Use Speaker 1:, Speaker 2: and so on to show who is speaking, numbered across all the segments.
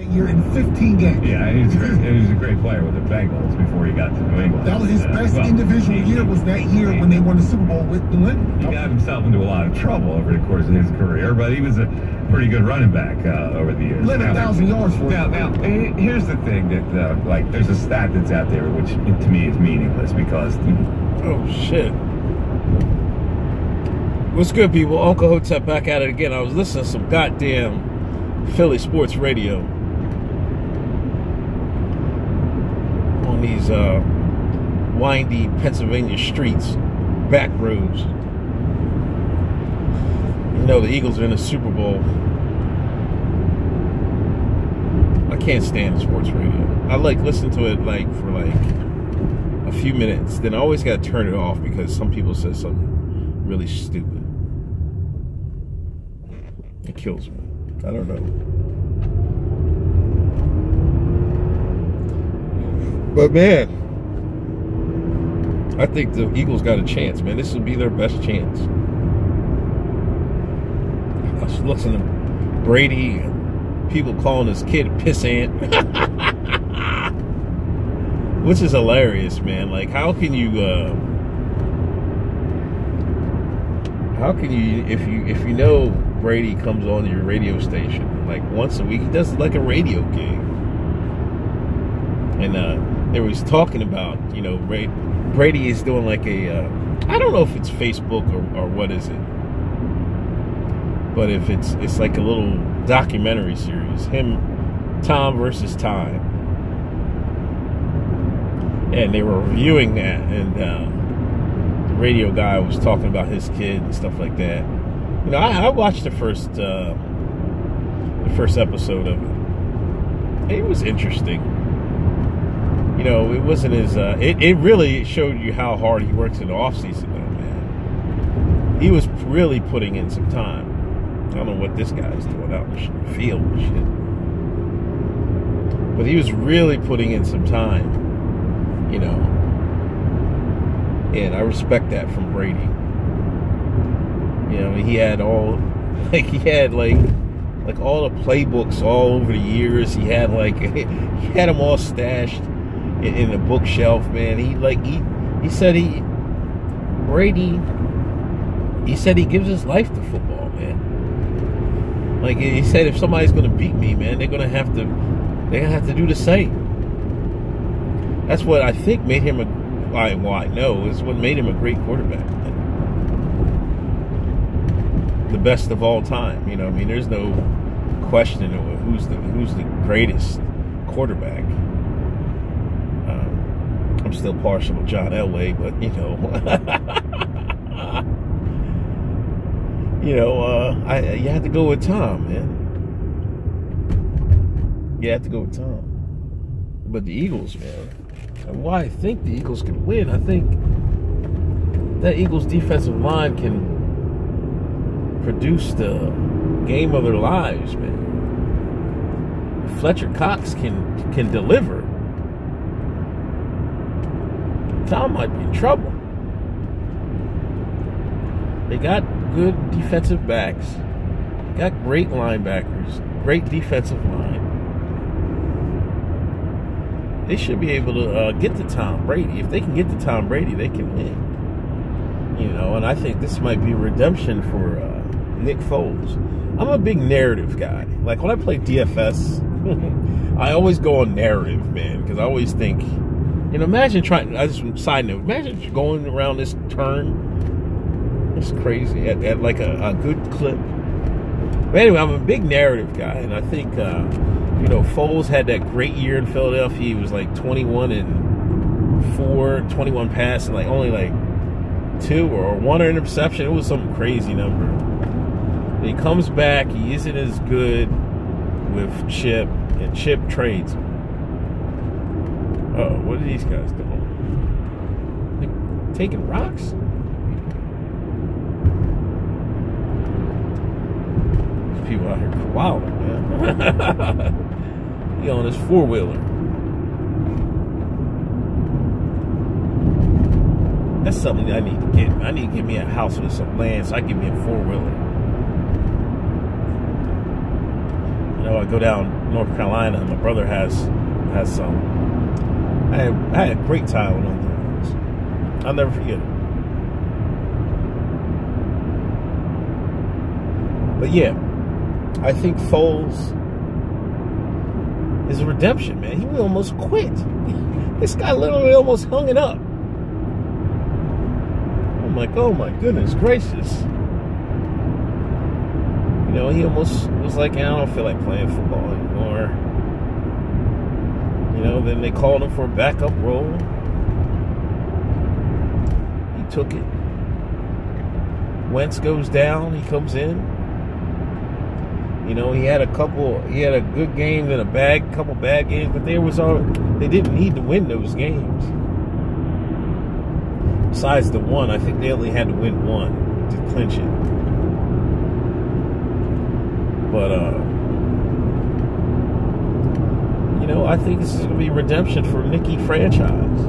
Speaker 1: year in 15 games.
Speaker 2: Yeah, he was a great player with the Bengals before he got to New England.
Speaker 1: That was his best individual year. Was that year when they won the Super Bowl with New England?
Speaker 2: He got himself into a lot of trouble over the course of his career, but he was a pretty good running back over the years.
Speaker 1: 11,000 yards for him.
Speaker 2: Now, here's the thing that, like, there's a stat that's out there which to me is meaningless because.
Speaker 3: Oh shit! What's good, people? Uncle Hotep back at it again. I was listening to some goddamn Philly sports radio on these windy Pennsylvania streets, back roads. You know, the Eagles are in the Super Bowl. I can't stand sports radio. I like listen to it like for like a few minutes, then I always got to turn it off because some people say something really stupid. It kills me. I don't know. But man, I think the Eagles got a chance, man. This will be their best chance. I was listening to Brady and people calling his kid a pissant. Which is hilarious, man. Like, how can you if you know Brady comes on your radio station like once a week, he does like a radio gig, and they was talking about, you know, Brady is doing like a I don't know if it's Facebook or what is it, but if it's like a little documentary series, Tom versus Time. And they were reviewing that, and the radio guy was talking about his kid and stuff like that. You know, I watched the first episode of it. It was interesting. You know, it wasn't as it really showed you how hard he works in the off season, though, man. He was really putting in some time. I don't know what this guy's doing out in the field and shit, but he was really putting in some time. You know, and I respect that from Brady. You know, he had all the playbooks all over the years. He had them all stashed in the bookshelf, man. He said he gives his life to football, man. Like he said, if somebody's gonna beat me, man, they're gonna have to do the same. That's what I think made him I know is what made him a great quarterback. The best of all time. You know, I mean, there's no question of who's the greatest quarterback. I'm still partial to John Elway, but you know, you have to go with Tom, man. You have to go with Tom. But the Eagles, man. And why I think the Eagles can win, I think that Eagles defensive line can produce the game of their lives, man. Fletcher Cox can deliver. Tom might be in trouble. They got good defensive backs. They got great linebackers, great defensive line. They should be able to get to Tom Brady. If they can get to Tom Brady, they can win. You know, and I think this might be redemption for Nick Foles. I'm a big narrative guy. Like when I play DFS, I always go on narrative, man, because I always think, you know, imagine side note, imagine going around this turn. It's crazy at like a good clip. But anyway, I'm a big narrative guy, and I think. You know, Foles had that great year in Philadelphia. He was like 21-4, 21 passes, like only like 2 or 1 interception. It was some crazy number. And he comes back. He isn't as good with Chip, and Chip trades him. Oh, what are these guys doing? They're taking rocks? These people out here wilding, man. He on his 4-wheeler. That's something I need to get. I need to get me a house with some land so I can get me a 4-wheeler. I go down North Carolina. My brother has some. I had a great time with them. I'll never forget it. But yeah, I think Foles is a redemption, man. He almost quit. This guy literally almost hung it up. I'm like, oh my goodness gracious. You know, he almost was like, I don't feel like playing football anymore. You know, then they called him for a backup role. He took it. Wentz goes down, he comes in. You know, he had a good game, then a couple bad games, but they didn't need to win those games. Besides the one, I think they only had to win one to clinch it. But you know, I think this is gonna be redemption for Nicky franchise.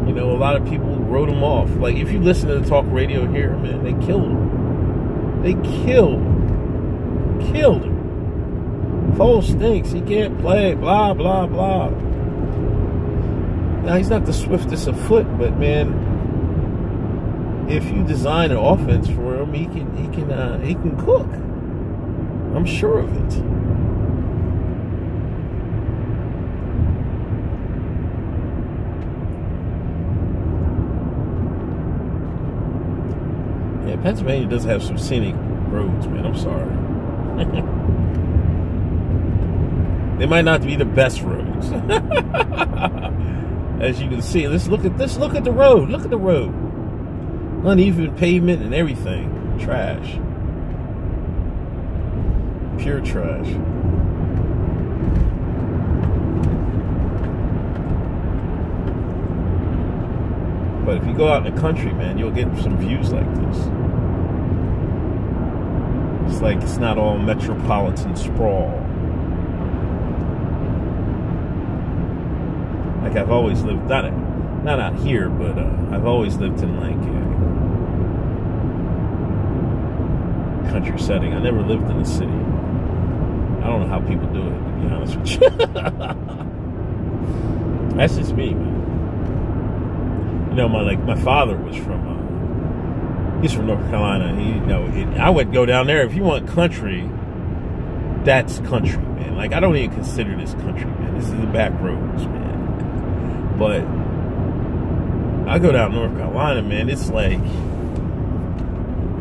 Speaker 3: You know, a lot of people wrote him off. Like, if you listen to the talk radio here, man, they killed him. They killed him. Foles stinks. He can't play. Blah blah blah. Now, he's not the swiftest of foot, but man, if you design an offense for him, he can cook. I'm sure of it. Yeah, Pennsylvania does have some scenic roads, man. I'm sorry. They might not be the best roads. As you can see, let's look at this. Look at the road. Look at the road. Uneven pavement and everything. Trash. Pure trash. But if you go out in the country, man, you'll get some views like this. It's like it's not all metropolitan sprawl. Like, I've always lived, not out here, but I've always lived in like a country setting. I never lived in a city. I don't know how people do it, to be honest with you. That's just me, man. You know, my father was he's from North Carolina. I would go down there. If you want country, that's country, man. Like, I don't even consider this country, man. This is the back roads, man. But I go down North Carolina, man. It's like,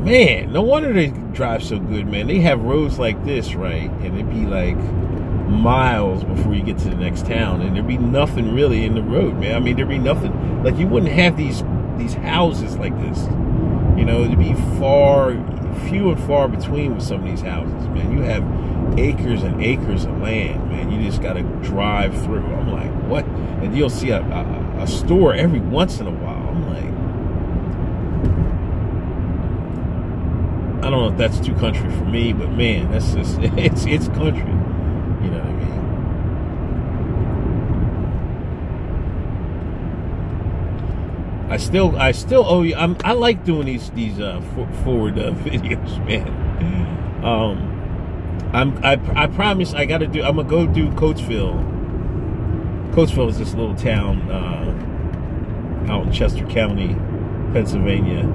Speaker 3: man, no wonder they drive so good, man. They have roads like this, right? And it'd be like miles before you get to the next town, and there'd be nothing really in the road, man. I mean, there'd be nothing. Like, you wouldn't have these houses like this. You know, it'd be few and far between with some of these houses, man. You have acres and acres of land, man. You just got to drive through. I'm like, what? And you'll see a store every once in a while. I'm like, I don't know if that's too country for me, but man, that's just, it's country. You know what I mean? I still owe you. I like doing these forward videos, man. I promise I got to do. I'm gonna go do Coatesville. Coatesville is this little town out in Chester County, Pennsylvania.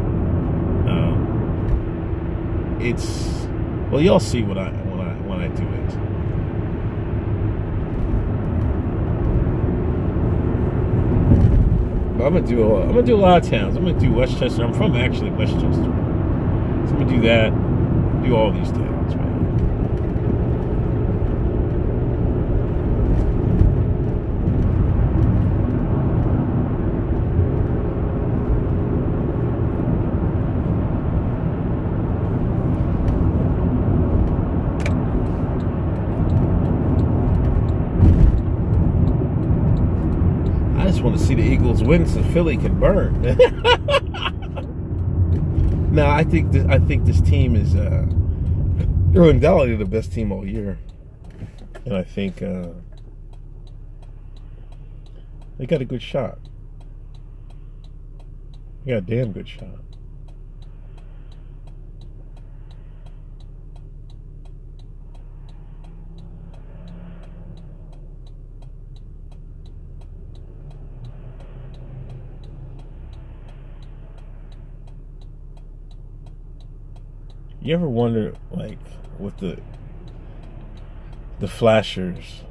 Speaker 3: Well, y'all see when I do it. But I'm gonna do a lot of towns. I'm gonna do Westchester. I'm from actually Westchester, so I'm gonna do that. Do all these towns, man. I just want to see the Eagles win so Philly can burn. No, I think this team is they're undoubtedly the best team all year, and I think they got a good shot. They got a damn good shot. You ever wonder, like, with the flashers,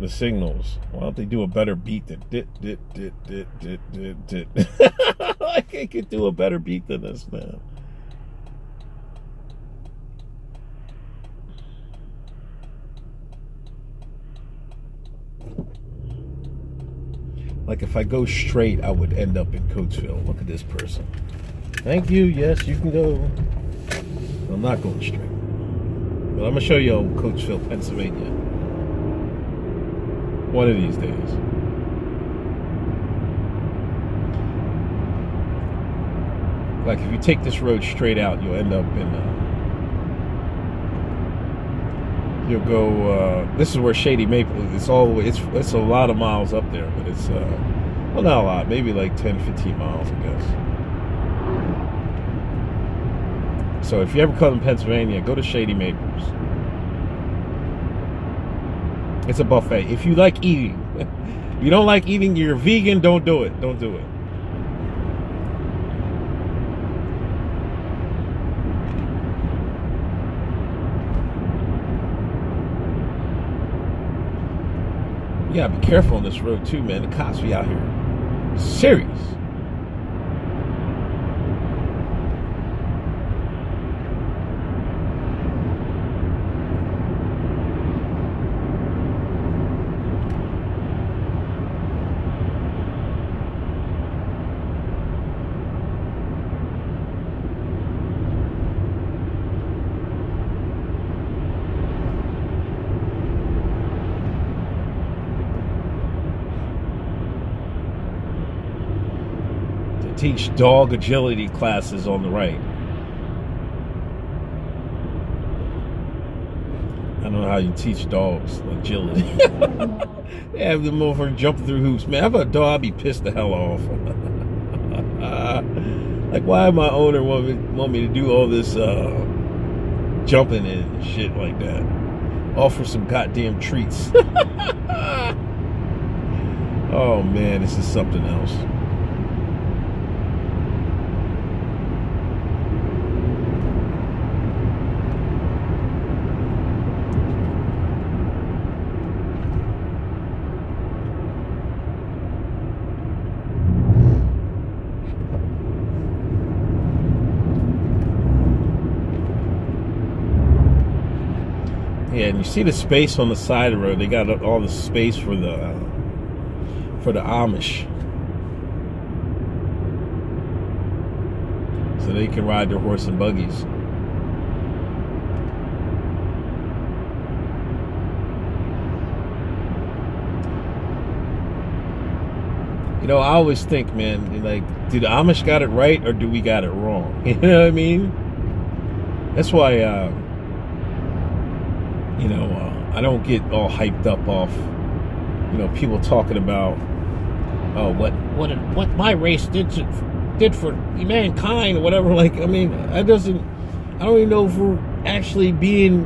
Speaker 3: the signals, why don't they do a better beat than dit. Like, they could do a better beat than this, man. Like, if I go straight, I would end up in Coatesville. Look at this person. Thank you. Yes, you can go. I'm not going straight. But I'm going to show you Coatesville, Pennsylvania. One of these days. Like, if you take this road straight out, you'll end up in... you'll go... this is where Shady Maple is. It's all the way... It's a lot of miles up there, but it's... well, not a lot. Maybe like 10, 15 miles, I guess. So if you ever come to Pennsylvania, go to Shady Maples. It's a buffet. If you like eating, if you don't like eating, you're vegan, don't do it. Don't do it. You gotta be careful on this road too, man. The cops be out here. Serious. Teach dog agility classes on the right. I don't know how you teach dogs agility. They have them over jumping through hoops. Man, if I have a dog, I'd be pissed the hell off. Like, why my owner want me to do all this jumping and shit like that? All for some goddamn treats. Oh man, this is something else. Yeah, and you see the space on the side of the road. They got all the space for the Amish, so they can ride their horse and buggies. You know, I always think, man, like, do the Amish got it right or do we got it wrong? You know what I mean? That's why. You know, I don't get all hyped up off, you know, people talking about, oh, what my race did for mankind or whatever. Like, I mean, I don't even know if we're actually being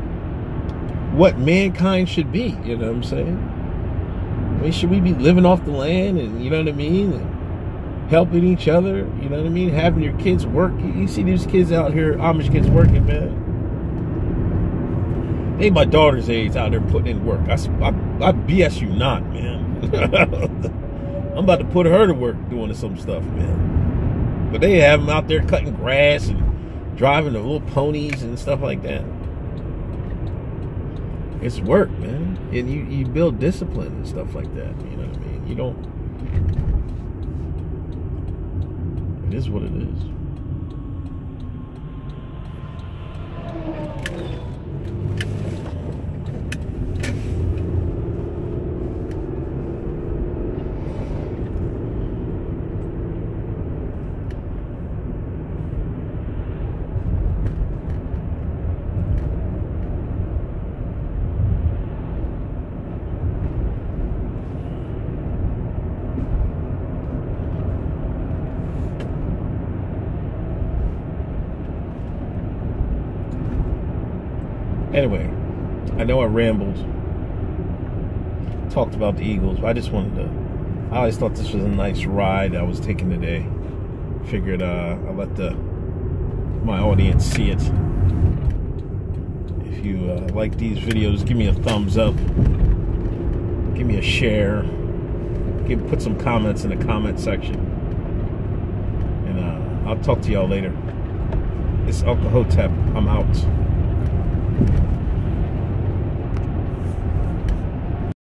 Speaker 3: what mankind should be. You know what I'm saying? I mean, should we be living off the land and, you know what I mean, and helping each other? You know what I mean? Having your kids work. You see these kids out here, Amish kids working, man. They my daughter's age out there putting in work. I BS you not, man. I'm about to put her to work doing some stuff, man. But they have them out there cutting grass and driving the little ponies and stuff like that. It's work, man. And you build discipline and stuff like that. You know what I mean? You don't... It is what it is. Anyway, I know I rambled, talked about the Eagles, but I just wanted to, I always thought this was a nice ride I was taking today. Figured I'll let my audience see it. If you like these videos, give me a thumbs up. Give me a share. Put some comments in the comment section. And I'll talk to y'all later. It's Uncle Hotep. I'm out.